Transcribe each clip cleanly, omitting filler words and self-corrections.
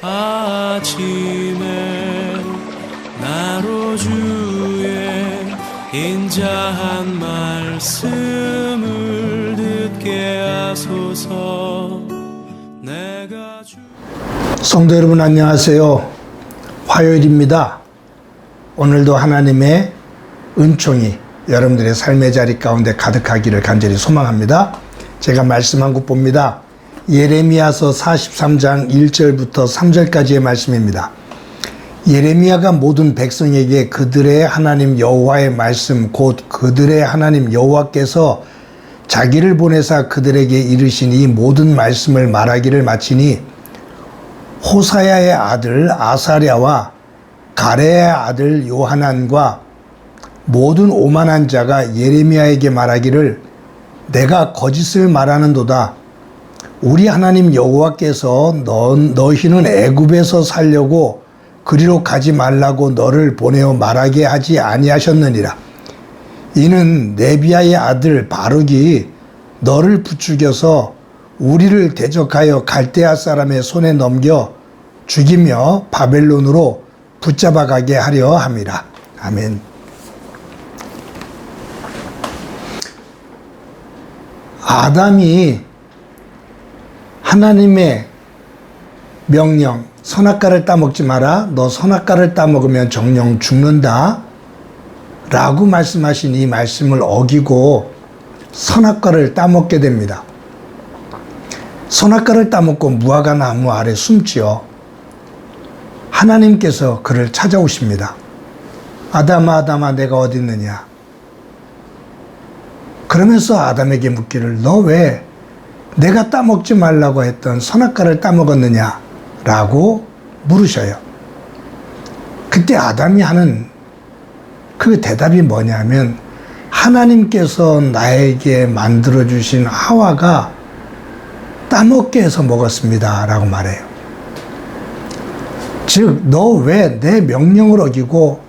아침에 나로 주의 인자한 말씀을 듣게 하소서. 내가 성도 여러분 안녕하세요. 화요일입니다. 오늘도 하나님의 은총이 여러분들의 삶의 자리 가운데 가득하기를 간절히 소망합니다. 제가 말씀한 곳 봅니다. 예레미야서 43장 1절부터 3절까지의 말씀입니다. 예레미야가 모든 백성에게 그들의 하나님 여호와의 말씀 곧 그들의 하나님 여호와께서 자기를 보내사 그들에게 이르신 이 모든 말씀을 말하기를 마치니 호사야의 아들 아사랴와 가레의 아들 요하난과 모든 오만한 자가 예레미야에게 말하기를 내가 거짓을 말하는도다. 우리 하나님 여호와께서 너희는 애굽에서 살려고 그리로 가지 말라고 너를 보내어 말하게 하지 아니하셨느니라. 이는 네비야의 아들 바룩이 너를 부추겨서 우리를 대적하여 갈대아 사람의 손에 넘겨 죽이며 바벨론으로 붙잡아 가게 하려 함이라. 아멘. 아담이 하나님의 명령, 선악과를 따먹지 마라. 너 선악과를 따먹으면 정령 죽는다. 라고 말씀하신 이 말씀을 어기고 선악과를 따먹게 됩니다. 선악과를 따먹고 무화과 나무 아래 숨지어 하나님께서 그를 찾아오십니다. 아담아 아담아 내가 어디 있느냐. 그러면서 아담에게 묻기를 너 왜 내가 따먹지 말라고 했던 선악과를 따먹었느냐 라고 물으셔요. 그때 아담이 하는 그 대답이 뭐냐면 하나님께서 나에게 만들어주신 하와가 따먹게 해서 먹었습니다 라고 말해요. 즉 너 왜 내 명령을 어기고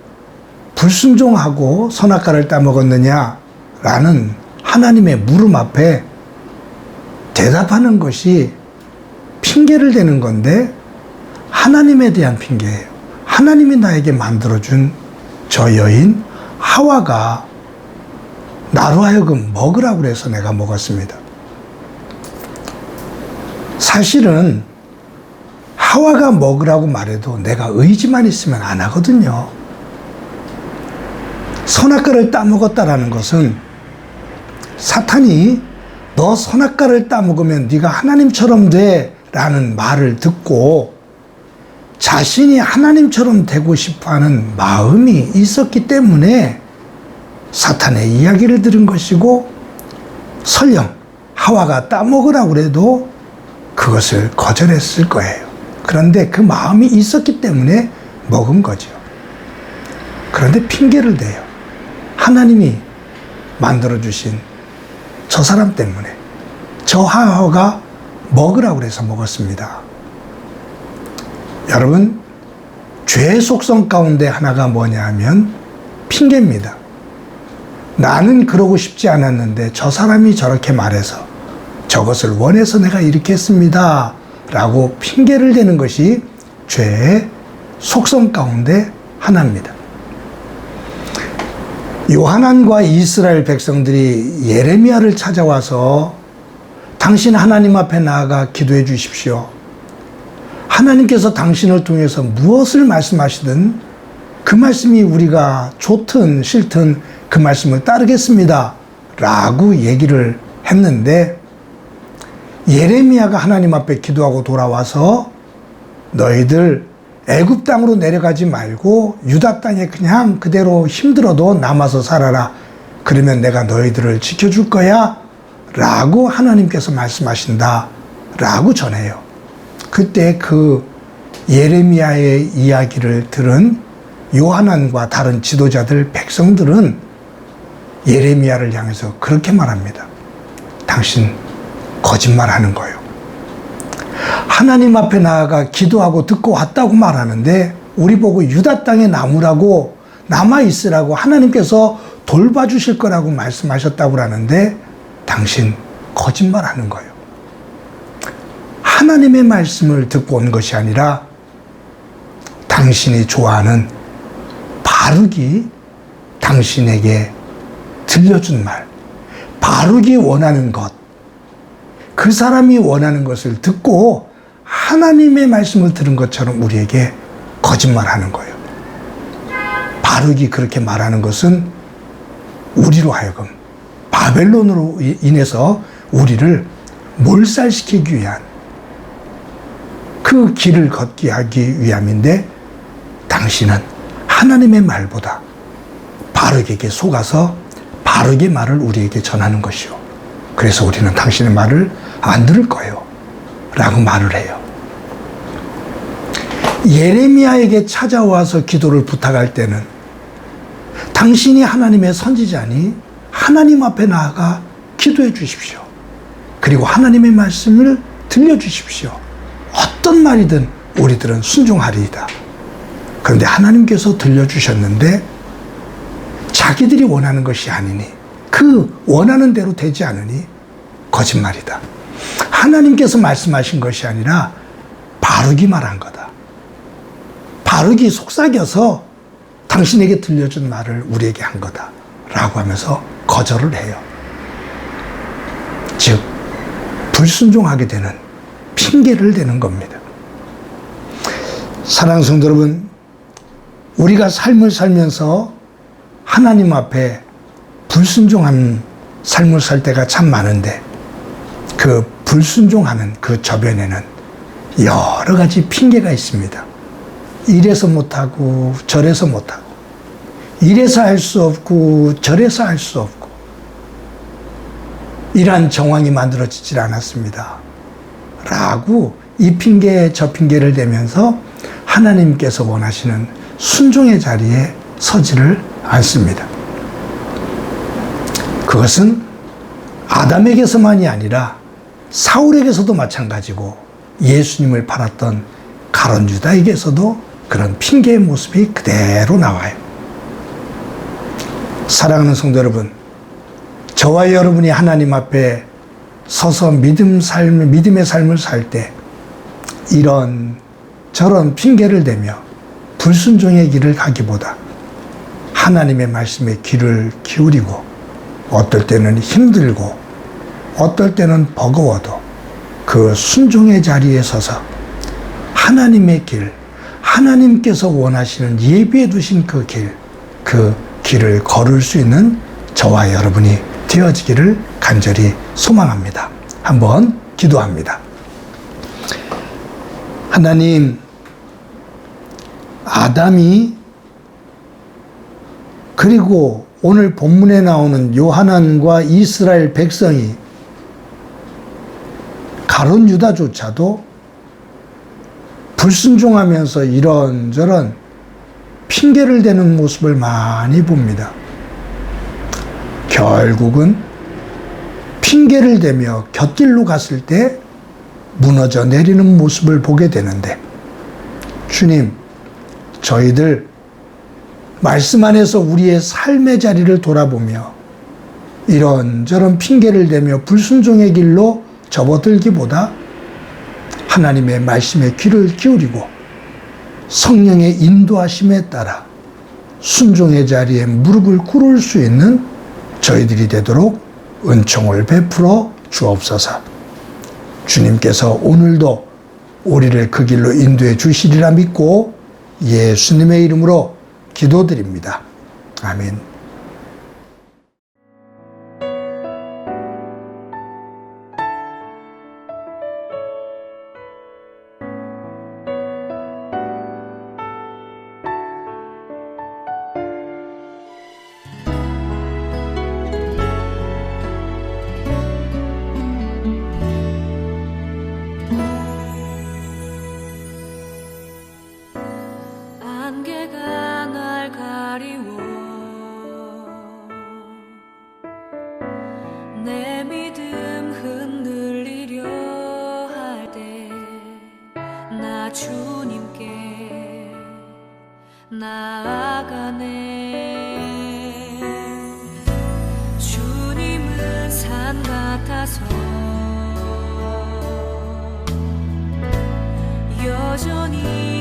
불순종하고 선악과를 따먹었느냐 라는 하나님의 물음 앞에 대답하는 것이 핑계를 대는 건데 하나님에 대한 핑계예요. 하나님이 나에게 만들어준 저 여인 하와가 나로 하여금 먹으라고 해서 내가 먹었습니다. 사실은 하와가 먹으라고 말해도 내가 의지만 있으면 안 하거든요. 선악과를 따먹었다라는 것은 사탄이 너 선악과를 따먹으면 네가 하나님처럼 돼 라는 말을 듣고 자신이 하나님처럼 되고 싶어하는 마음이 있었기 때문에 사탄의 이야기를 들은 것이고 설령 하와가 따먹으라고 해도 그것을 거절했을 거예요. 그런데 그 마음이 있었기 때문에 먹은 거죠. 그런데 핑계를 대요. 하나님이 만들어주신 저 사람 때문에 저 하와가 먹으라고 해서 먹었습니다. 여러분, 죄의 속성 가운데 하나가 뭐냐 하면 핑계입니다. 나는 그러고 싶지 않았는데 저 사람이 저렇게 말해서 저것을 원해서 내가 이렇게 했습니다 라고 핑계를 대는 것이 죄의 속성 가운데 하나입니다. 요하난과 이스라엘 백성들이 예레미야를 찾아와서 당신 하나님 앞에 나아가 기도해 주십시오. 하나님께서 당신을 통해서 무엇을 말씀하시든 그 말씀이 우리가 좋든 싫든 그 말씀을 따르겠습니다 라고 얘기를 했는데 예레미야가 하나님 앞에 기도하고 돌아와서 너희들 애굽 땅으로 내려가지 말고 유다 땅에 그냥 그대로 힘들어도 남아서 살아라. 그러면 내가 너희들을 지켜줄 거야 라고 하나님께서 말씀하신다 라고 전해요. 그때 그 예레미야의 이야기를 들은 요하난과 다른 지도자들 백성들은 예레미야를 향해서 그렇게 말합니다. 당신 거짓말하는 거예요. 하나님 앞에 나아가 기도하고 듣고 왔다고 말하는데 우리 보고 유다 땅에 남으라고 남아있으라고 하나님께서 돌봐주실 거라고 말씀하셨다고 하는데 당신 거짓말하는 거예요. 하나님의 말씀을 듣고 온 것이 아니라 당신이 좋아하는 바룩이 당신에게 들려준 말, 바룩이 원하는 것, 그 사람이 원하는 것을 듣고 하나님의 말씀을 들은 것처럼 우리에게 거짓말하는 거예요. 바룩이 그렇게 말하는 것은 우리로 하여금 바벨론으로 인해서 우리를 몰살시키기 위한 그 길을 걷게 하기 위함인데, 당신은 하나님의 말보다 바룩에게 속아서 바룩의 말을 우리에게 전하는 것이요, 그래서 우리는 당신의 말을 안 들을 거예요 라고 말을 해요. 예레미야에게 찾아와서 기도를 부탁할 때는 당신이 하나님의 선지자니 하나님 앞에 나아가 기도해 주십시오. 그리고 하나님의 말씀을 들려주십시오. 어떤 말이든 우리들은 순종하리이다. 그런데 하나님께서 들려주셨는데 자기들이 원하는 것이 아니니, 그 원하는 대로 되지 않으니 거짓말이다. 하나님께서 말씀하신 것이 아니라 바룩이 말한 거다. 바룩이 속삭여서 당신에게 들려준 말을 우리에게 한 거다 라고 하면서 거절을 해요. 즉 불순종하게 되는 핑계를 대는 겁니다. 사랑하는 성도 여러분, 우리가 삶을 살면서 하나님 앞에 불순종한 삶을 살 때가 참 많은데, 그 불순종하는 그 저변에는 여러 가지 핑계가 있습니다. 이래서 못하고 저래서 못하고, 이래서 할 수 없고 저래서 할 수 없고, 이러한 정황이 만들어지질 않았습니다 라고 이 핑계 저 핑계를 대면서 하나님께서 원하시는 순종의 자리에 서지를 않습니다. 그것은 아담에게서만이 아니라 사울에게서도 마찬가지고, 예수님을 팔았던 가룟 유다에게서도 그런 핑계의 모습이 그대로 나와요. 사랑하는 성도 여러분, 저와 여러분이 하나님 앞에 서서 믿음의 삶을 살 때 이런 저런 핑계를 대며 불순종의 길을 가기보다 하나님의 말씀에 귀를 기울이고, 어떨 때는 힘들고 어떨 때는 버거워도 그 순종의 자리에 서서 하나님의 길, 하나님께서 원하시는 예비해 두신 그 길을 걸을 수 있는 저와 여러분이 되어지기를 간절히 소망합니다. 한번 기도합니다. 하나님, 아담이 그리고 오늘 본문에 나오는 요하난과 이스라엘 백성이, 가룟 유다조차도 불순종하면서 이런저런 핑계를 대는 모습을 많이 봅니다. 결국은 핑계를 대며 곁길로 갔을 때 무너져 내리는 모습을 보게 되는데, 주님, 저희들 말씀 안에서 우리의 삶의 자리를 돌아보며 이런저런 핑계를 대며 불순종의 길로 접어들기보다 하나님의 말씀에 귀를 기울이고 성령의 인도하심에 따라 순종의 자리에 무릎을 꿇을 수 있는 저희들이 되도록 은총을 베풀어 주옵소서. 주님께서 오늘도 우리를 그 길로 인도해 주시리라 믿고 예수님의 이름으로 기도드립니다. 아멘. 안개가 날 가리워 내 믿음 흔들리려 할 때 나 주님께 나아가네. 주님은 산 같아서 여전히